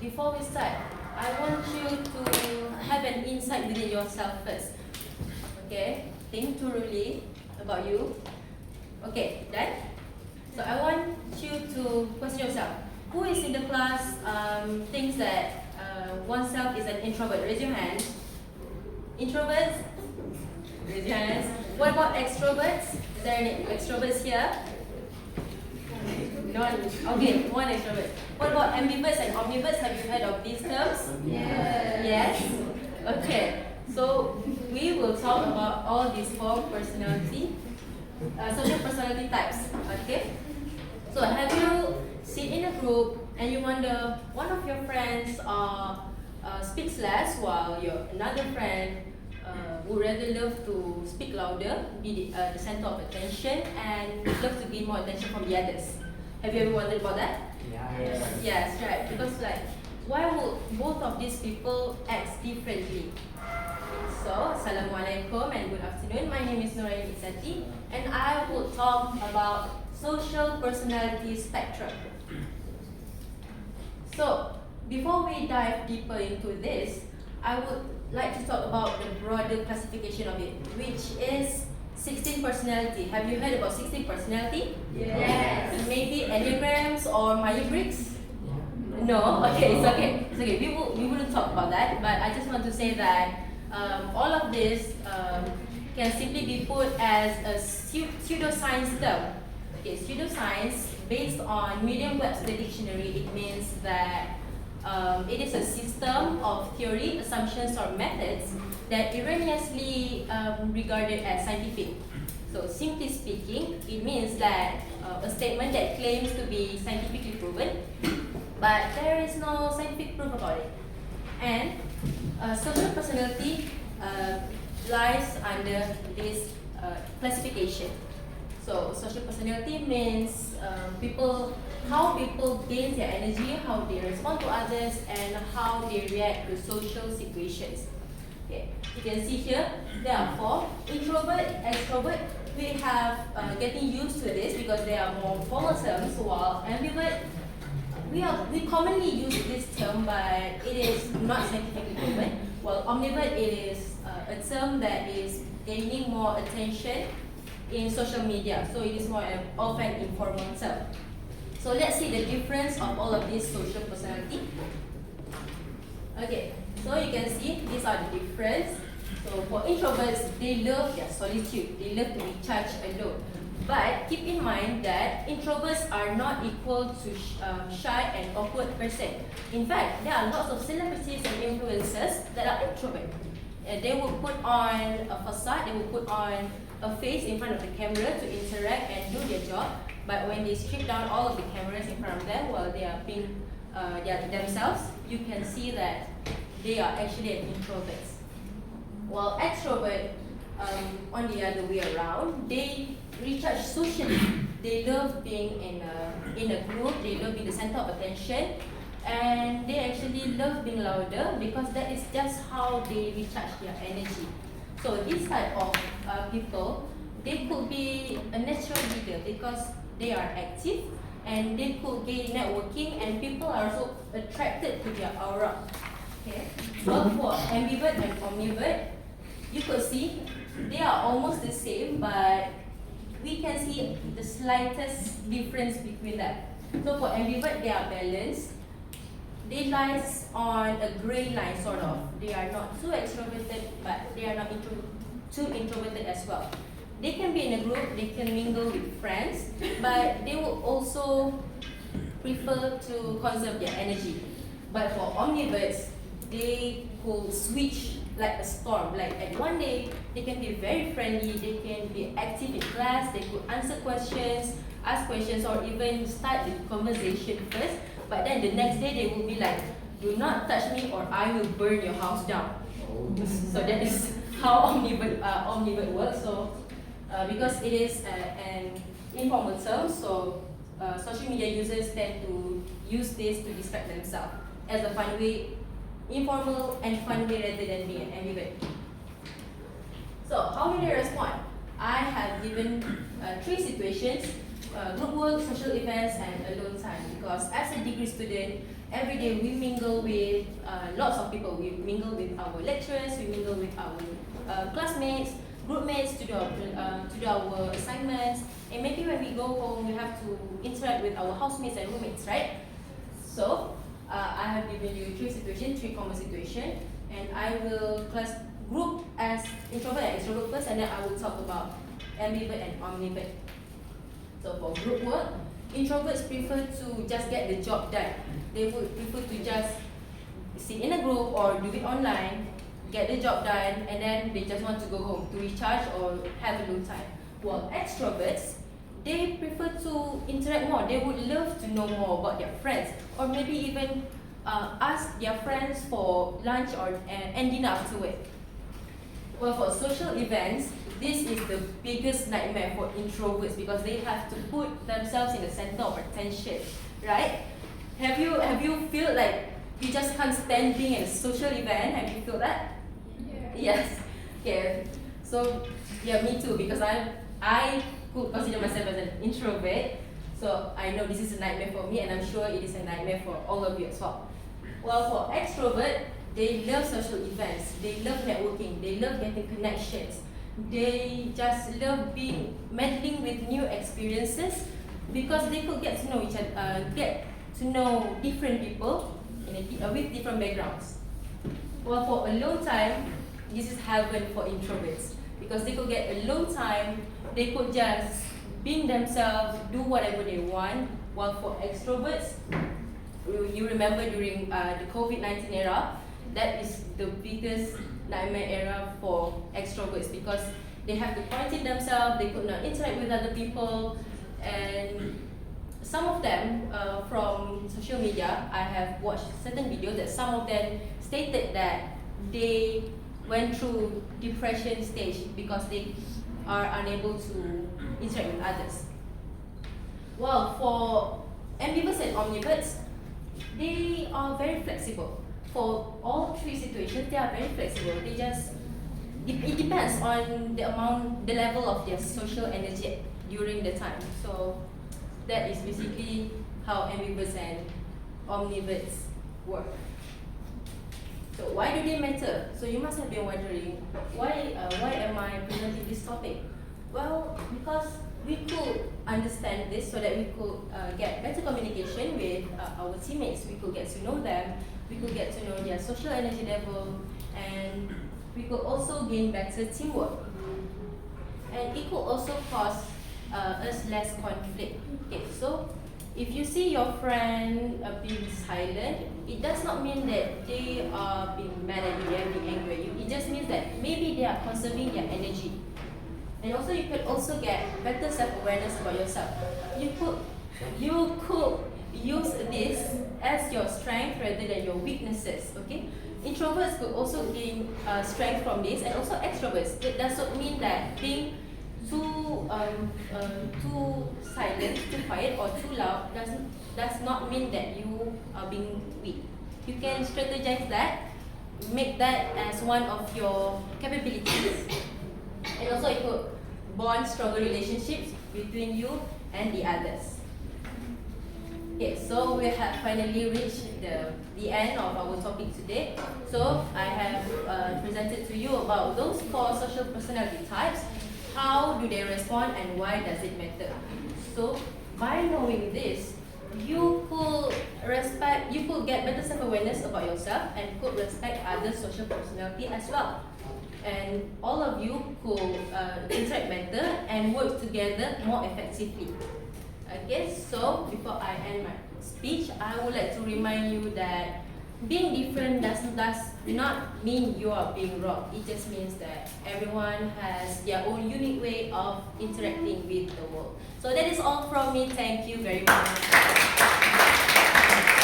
before we start, I want you to have an insight within yourself first. Okay, think thoroughly about you. Okay, done? So I want you to question yourself. Who is in the class thinks that oneself is an introvert? Raise your hand. Introverts? Raise your hands. What about extroverts? Is there any extroverts here? None. Okay, one extrovert. What about ambiverts and omniverts? Have you heard of these terms? Yes. Yes? Okay. So we will talk about all these four personality, social personality types. Okay? So have you sit in a group and you wonder one of your friends speaks less while your another friend would rather love to speak louder, be the center of attention, and love to gain more attention from the others. Have you ever wondered about that? Yes. Yes, right. Because like, why would both of these people act differently? So, Assalamualaikum and good afternoon. My name is Nurain Izzati, and I will talk about social personality spectrum. So, before we dive deeper into this, I would like to talk about the broader classification of it, which is 16 personality. Have you heard about 16 personality? Yes. Maybe enneagrams or Myers-Briggs? No? Okay, it's okay. It's okay. We wouldn't talk about that, but I just want to say that all of this can simply be put as a pseudoscience term. Okay, pseudoscience, based on Merriam-Webster dictionary, it means that it is a system of theory, assumptions, or methods that erroneously regarded as scientific. So, simply speaking, it means that a statement that claims to be scientifically proven, but there is no scientific proof about it. And social personality lies under this classification. So, social personality means how people gain their energy, how they respond to others, and how they react to social situations. Okay, you can see here there are four: introvert, extrovert. We have getting used to this because they are more formal terms. While ambivert, we commonly use this term, but it is not scientifically proven. While omnivert, it is a term that is gaining more attention in social media, so it is more of an informal term. So let's see the difference of all of these social personality. Okay, so you can see these are the difference. So for introverts, they love their solitude. They love to be charged alone. But keep in mind that introverts are not equal to shy and awkward person. In fact, there are lots of celebrities and influencers that are introvert. They will put on a facade, they will put on a face in front of the camera to interact and do their job. But when they strip down all of the cameras in front of them while they are being themselves, you can see that they are actually an introvert. While extrovert, on the other way around, they recharge socially. They love being in a group. They love being the center of attention, and they actually love being louder because that is just how they recharge their energy. So this type of people, they could be a natural leader because they are active and they could gain networking, and people are also attracted to their aura. Okay. Well, for ambivert and omnivert, you could see they are almost the same, but we can see the slightest difference between them. So for ambivert, they are balanced. They lie on a grey line, sort of. They are not too extroverted, but they are not too introverted as well. They can be in a group, they can mingle with friends, but they will also prefer to conserve their energy. But for omniverts, they could switch like a storm. Like at one day, they can be very friendly, they can be active in class, they could answer questions, ask questions, or even start the conversation first. But then the next day, they will be like, "Do not touch me or I will burn your house down." So that is how omnivert works. So because it is an informal term, so social media users tend to use this to distract themselves as a fun way, informal and fun way rather than being an ambivert. So how will they respond? I have given 3 situations group work, social events, and alone time. Because as a degree student, every day we mingle with lots of people. We mingle with our lecturers, we mingle with our classmates, group mates to do our assignments, and maybe when we go home, we have to interact with our housemates and roommates, right? So I have given you three common situations, and I will group as introvert and extrovert first, and then I will talk about ambivert and omnivert. So for group work, introverts prefer to just get the job done. They would prefer to just sit in a group or do it online, get the job done, and then they just want to go home to recharge or have alone time. While extroverts, they prefer to interact more. They would love to know more about their friends, or maybe even ask their friends for lunch or and dinner afterward. Well, for social events, this is the biggest nightmare for introverts because they have to put themselves in the center of attention, right? Have you feel like you just can't stand being in a social event? Have you feel that? Yes. Yeah. So yeah, me too, because I could consider myself as an introvert. So I know this is a nightmare for me, and I'm sure it is a nightmare for all of you as well. Well, for extrovert, they love social events. They love networking. They love getting connections. They just love meddling with new experiences because they could get to know each other, get to know different people with different backgrounds. Well, for alone time, this is heaven for introverts because they could get alone time. They could just be themselves, do whatever they want. While for extroverts, you remember during the COVID-19 era, that is the biggest nightmare era for extroverts because they have to quarantine themselves, they could not interact with other people, and some of them from social media, I have watched certain videos that some of them stated that they went through depression stage because they are unable to interact with others. Well, for ambiverts and omniverts, they are very flexible. For all three situations, they are very flexible. It depends on the level of their social energy during the time. So that is basically how ambiverts and omniverts work. So why do they matter? So you must have been wondering, why am I presenting this topic? Well, because we could understand this so that we could get better communication with our teammates. We could get to know them. We could get to know their social energy level, and we could also gain better teamwork. And it could also cause us less conflict. Okay, so if you see your friend being silent, it does not mean that they are being mad at you, they are being angry at you. It just means that maybe they are conserving their energy. And also you can also get better self-awareness about yourself. You could use this as your strength rather than your weaknesses, okay? Introverts could also gain strength from this, and also extroverts. It does not mean that being too silent, too quiet, or too loud does not mean that you are being weak. You can strategize that, make that as one of your capabilities, and also it could bond stronger relationships between you and the others. Okay, so we have finally reached the end of our topic today. So I have presented to you about those 4 social personality types. How do they respond and why does it matter? So by knowing this, you could get better self-awareness about yourself and could respect other social personality as well. And all of you could interact better and work together more effectively. Okay, so before I end my speech, I would like to remind you that being different does not mean you are being wrong. It just means that everyone has their own unique way of interacting with the world. So that is all from me. Thank you very much.